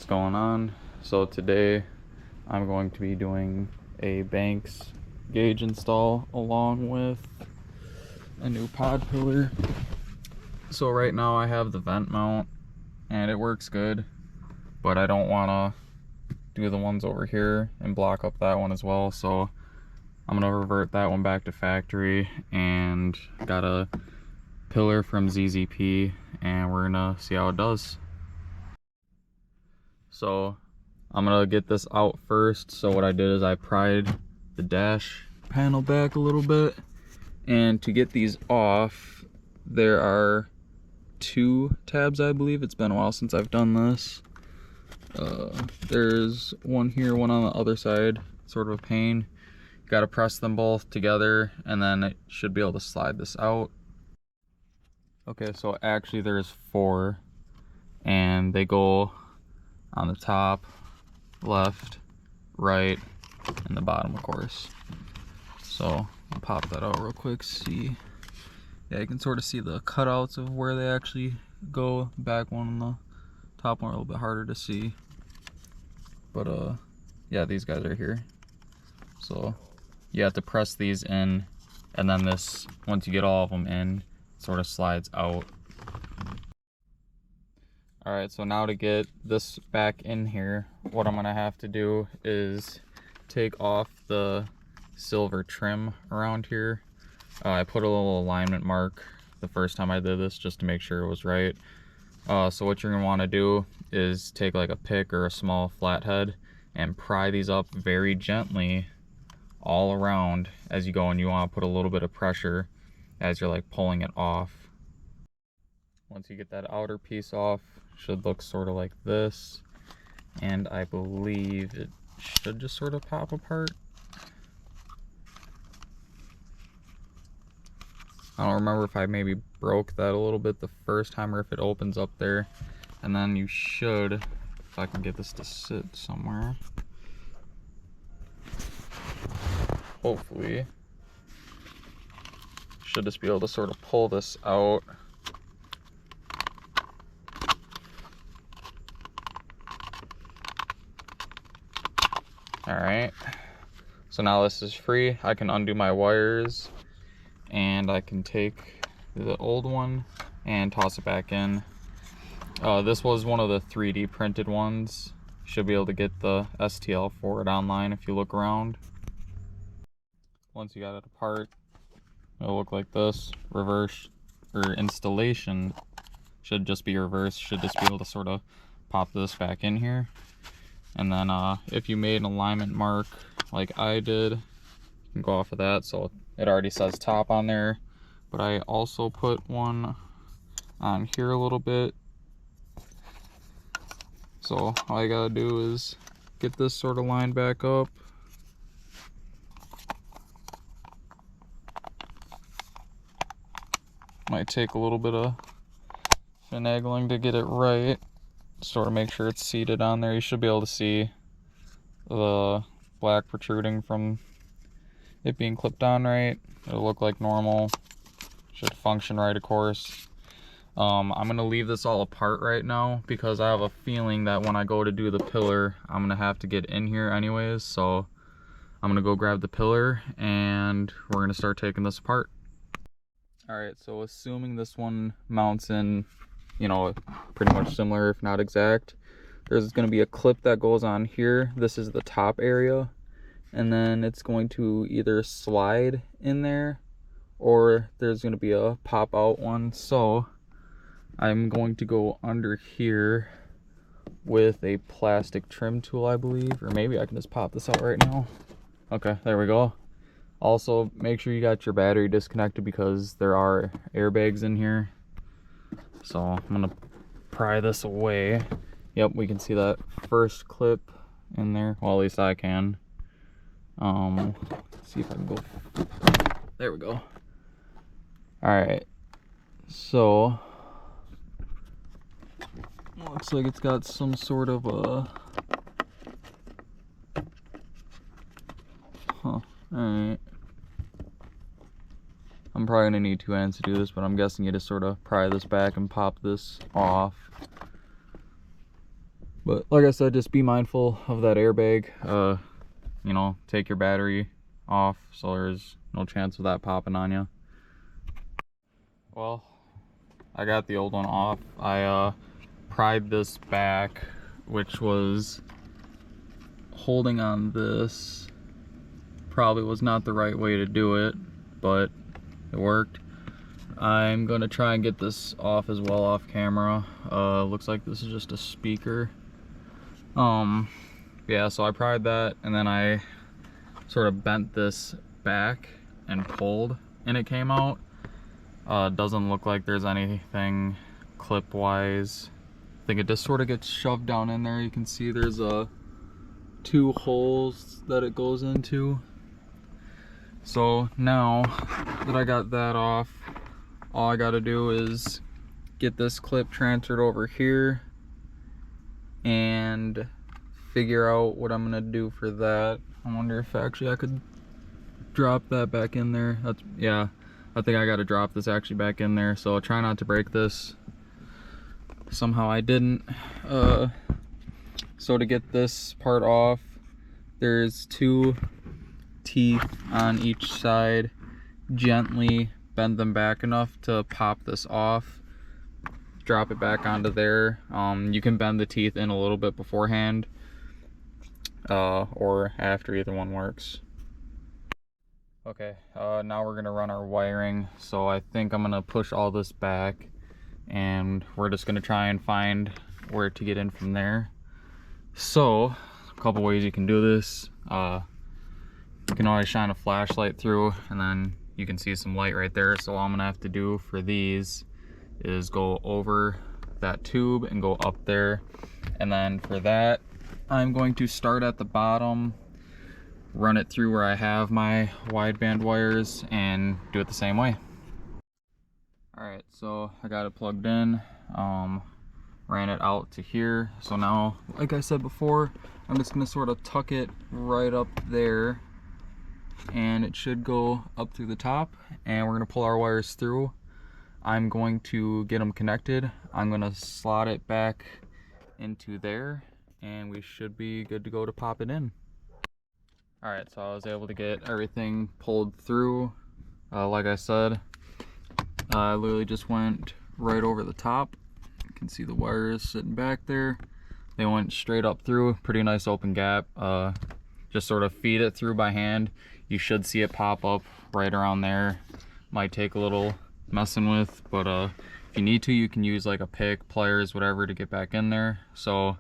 What's going on? So today I'm going to be doing a Banks gauge install along with a new pod pillar. So right now I have the vent mount and it works good, but I don't want to do the ones over here and block up that one as well. So I'm gonna revert that one back to factory, and got a pillar from ZZP and we're gonna see how it does. So I'm gonna get this out first. So what I did is I pried the dash panel back a little bit, and to get these off there are two tabs, I believe. It's been a while since I've done this. There's one here, one on the other side. Sort of a pain. Got to press them both together and then it should be able to slide this out. Okay, so actually there's four and they go on the top, left, right, and the bottom, of course. So I'll pop that out real quick. See, yeah, you can sort of see the cutouts of where they actually go. Back one and the top one are a little bit harder to see, but yeah, these guys are here. So you have to press these in, and then this, once you get all of them in, sort of slides out. Alright, so now to get this back in here, what I'm gonna have to do is take off the silver trim around here. I put a little alignment mark the first time I did this just to make sure it was right. So what you're gonna want to do is take like a pick or a small flathead and pry these up very gently all around as you go, and you want to put a little bit of pressure as you're like pulling it off. Once you get that outer piece off, should look sort of like this, and I believe it should just sort of pop apart. I don't remember if I maybe broke that a little bit the first time or if it opens up there, and then you should, if I can get this to sit somewhere, hopefully should just be able to sort of pull this out. Alright, so now this is free. I can undo my wires and I can take the old one and toss it back in. This was one of the 3D printed ones. Should be able to get the STL for it online if you look around. Once you got it apart, it'll look like this. Reverse or installation should just be reverse. Should just be able to sort of pop this back in here. And then if you made an alignment mark like I did, you can go off of that. So it already says top on there, but I also put one on here a little bit. So all I gotta do is get this sort of lined back up. Might take a little bit of finagling to get it right. Sort of make sure it's seated on there. You should be able to see the black protruding from it being clipped on right. It'll look like normal. Should function right, of course. I'm gonna leave this all apart right now because I have a feeling that when I go to do the pillar, I'm gonna have to get in here anyways. So I'm gonna go grab the pillar and we're gonna start taking this apart. Alright, so assuming this one mounts in, you know, pretty much similar if not exact, there's going to be a clip that goes on here. This is the top area, and then it's going to either slide in there or there's going to be a pop out one. So I'm going to go under here with a plastic trim tool, I believe, or maybe I can just pop this out right now. Okay, there we go. Also, make sure you got your battery disconnected because there are airbags in here. So I'm gonna pry this away. Yep, we can see that first clip in there. Well, at least I can. Let's see if I can go. There we go. Alright, so looks like it's got some sort of a alright. I'm probably gonna need two hands to do this, but I'm guessing you just sort of pry this back and pop this off. But like I said, just be mindful of that airbag. You know, take your battery off so there's no chance of that popping on you. Well, I got the old one off. I pried this back, which was holding on this. Probably was not the right way to do it, but it worked. I'm gonna try and get this off as well off camera. Looks like this is just a speaker. Yeah, so I pried that and then I sort of bent this back and pulled and it came out. Doesn't look like there's anything clip wise. I think it just sort of gets shoved down in there. You can see there's two holes that it goes into. So now that I got that off, all I gotta do is get this clip transferred over here and figure out what I'm gonna do for that. I wonder if actually I could drop that back in there. Yeah, I think I gotta drop this actually back in there. So I'll try not to break this. Somehow I didn't. So to get this part off, there's two teeth on each side. Gently bend them back enough to pop this off. Drop it back onto there. You can bend the teeth in a little bit beforehand or after, either one works. Okay, now we're gonna run our wiring. So I think I'm gonna push all this back and we're just gonna try and find where to get in from there. So a couple ways you can do this. You can always shine a flashlight through and then you can see some light right there. So all I'm gonna have to do for these is go over that tube and go up there. And then for that, I'm going to start at the bottom, run it through where I have my wideband wires and do it the same way. All right, so I got it plugged in, ran it out to here. So now, like I said before, I'm just gonna sort of tuck it right up there and it should go up through the top, and we're gonna pull our wires through. I'm going to get them connected. I'm gonna slot it back into there and we should be good to go to pop it in. All right, so I was able to get everything pulled through. Like I said, I literally just went right over the top. You can see the wires sitting back there. They went straight up through, pretty nice open gap. Just sort of feed it through by hand. You should see it pop up right around there. Might take a little messing with, but if you need to, you can use like a pick, pliers, whatever to get back in there. So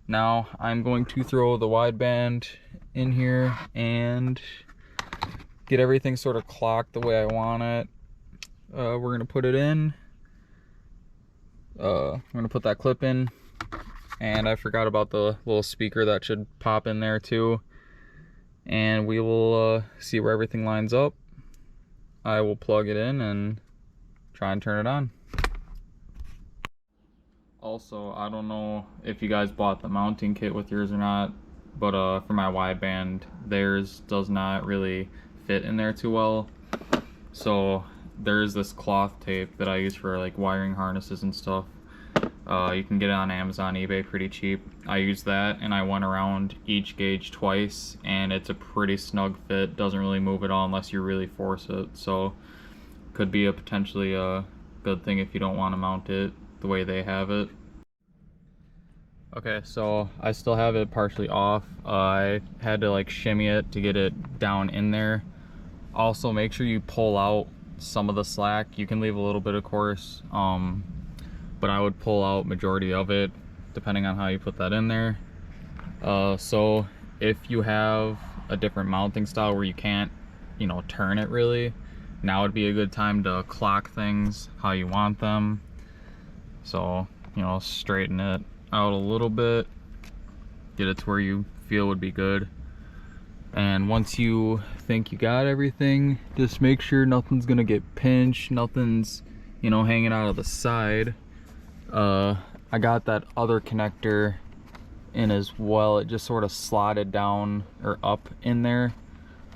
now I'm going to throw the wideband in here and get everything sort of clocked the way I want it. We're gonna put it in. We're gonna put that clip in, and I forgot about the little speaker that should pop in there too. And we will see where everything lines up. I will plug it in and try and turn it on. Also, I don't know if you guys bought the mounting kit with yours or not, but for my wideband, theirs does not really fit in there too well. So there's this cloth tape that I use for like wiring harnesses and stuff. You can get it on Amazon, eBay pretty cheap. I used that and I went around each gauge twice and it's a pretty snug fit. Doesn't really move at all unless you really force it. So could be a potentially a good thing if you don't want to mount it the way they have it. Okay, so I still have it partially off. I had to like shimmy it to get it down in there. Also, make sure you pull out some of the slack. You can leave a little bit, of course, but I would pull out majority of it depending on how you put that in there. So if you have a different mounting style where you can't, you know, turn it really, now would be a good time to clock things how you want them. So, you know, straighten it out a little bit, get it to where you feel would be good. And once you think you got everything, just make sure nothing's gonna get pinched, nothing's, you know, hanging out of the side. I got that other connector in as well. It just sort of slotted down or up in there.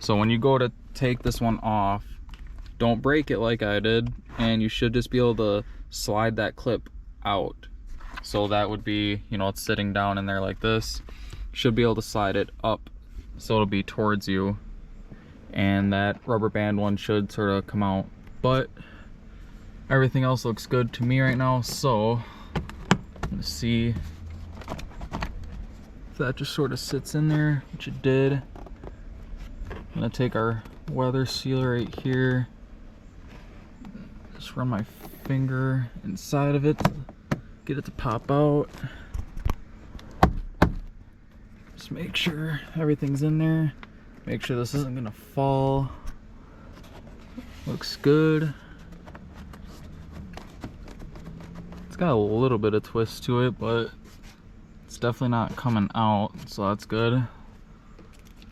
So when you go to take this one off, don't break it like I did, and you should just be able to slide that clip out. So that would be, you know, it's sitting down in there like this. Should be able to slide it up so it'll be towards you, and that rubber band one should sort of come out. But everything else looks good to me right now, so I'm gonna see if that just sort of sits in there, which it did. I'm gonna take our weather sealer right here, just run my finger inside of it, get it to pop out. Just make sure everything's in there. Make sure this isn't gonna fall. Looks good. It's got a little bit of twist to it, but it's definitely not coming out, so that's good.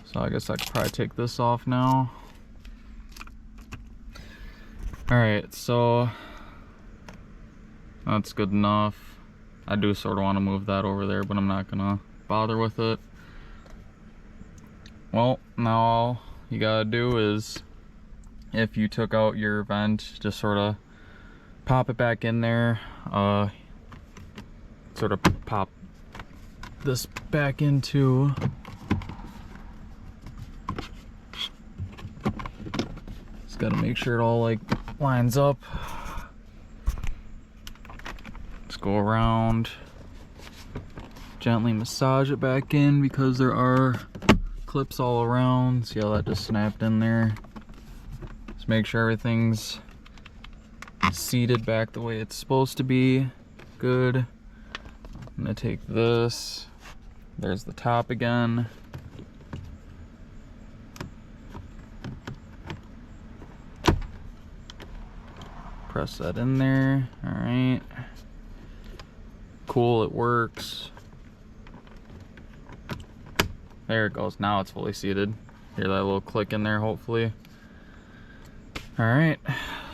So I guess I could probably take this off now. Alright, so that's good enough. I do sort of want to move that over there, but I'm not gonna bother with it. Well, now all you gotta do is, if you took out your vent, just sort of pop it back in there, sort of pop this back into, just gotta make sure it all like lines up. Let's go around, gently massage it back in, because there are clips all around. See how that just snapped in there? Just make sure everything's seated back the way it's supposed to be. Good. I'm gonna take this. There's the top again. Press that in there. All right. Cool, it works. There it goes. Now it's fully seated. Hear that little click in there, hopefully. All right,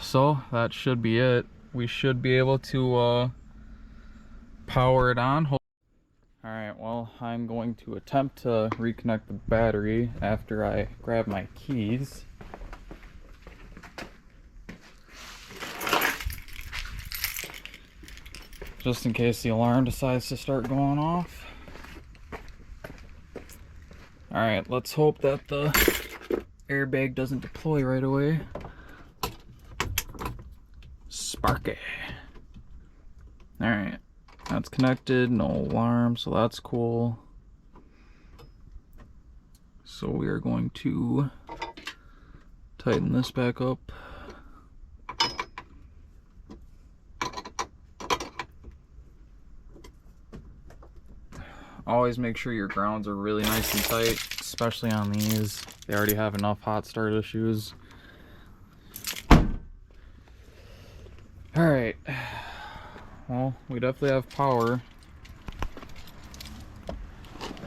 so that should be it. We should be able to power it on. All right, well, I'm going to attempt to reconnect the battery after I grab my keys. Just in case the alarm decides to start going off. All right, let's hope that the airbag doesn't deploy right away. Sparky. All right, that's connected, no alarm, so that's cool. So we are going to tighten this back up. Always make sure your grounds are really nice and tight, especially on these. They already have enough hot start issues. Alright, well, we definitely have power.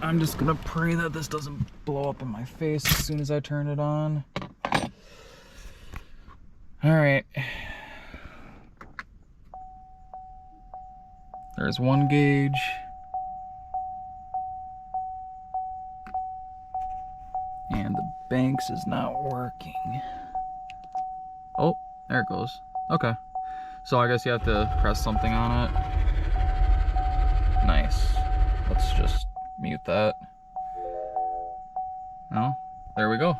I'm just gonna pray that this doesn't blow up in my face as soon as I turn it on. Alright. There's one gauge. And the Banks is not working. Oh, there it goes. Okay. So I guess you have to press something on it. Nice. Let's just mute that. Oh, there we go.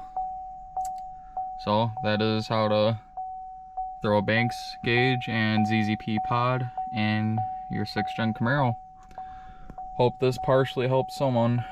So that is how to throw a Banks gauge and ZZP pod in your 6th gen Camaro. Hope this partially helped someone.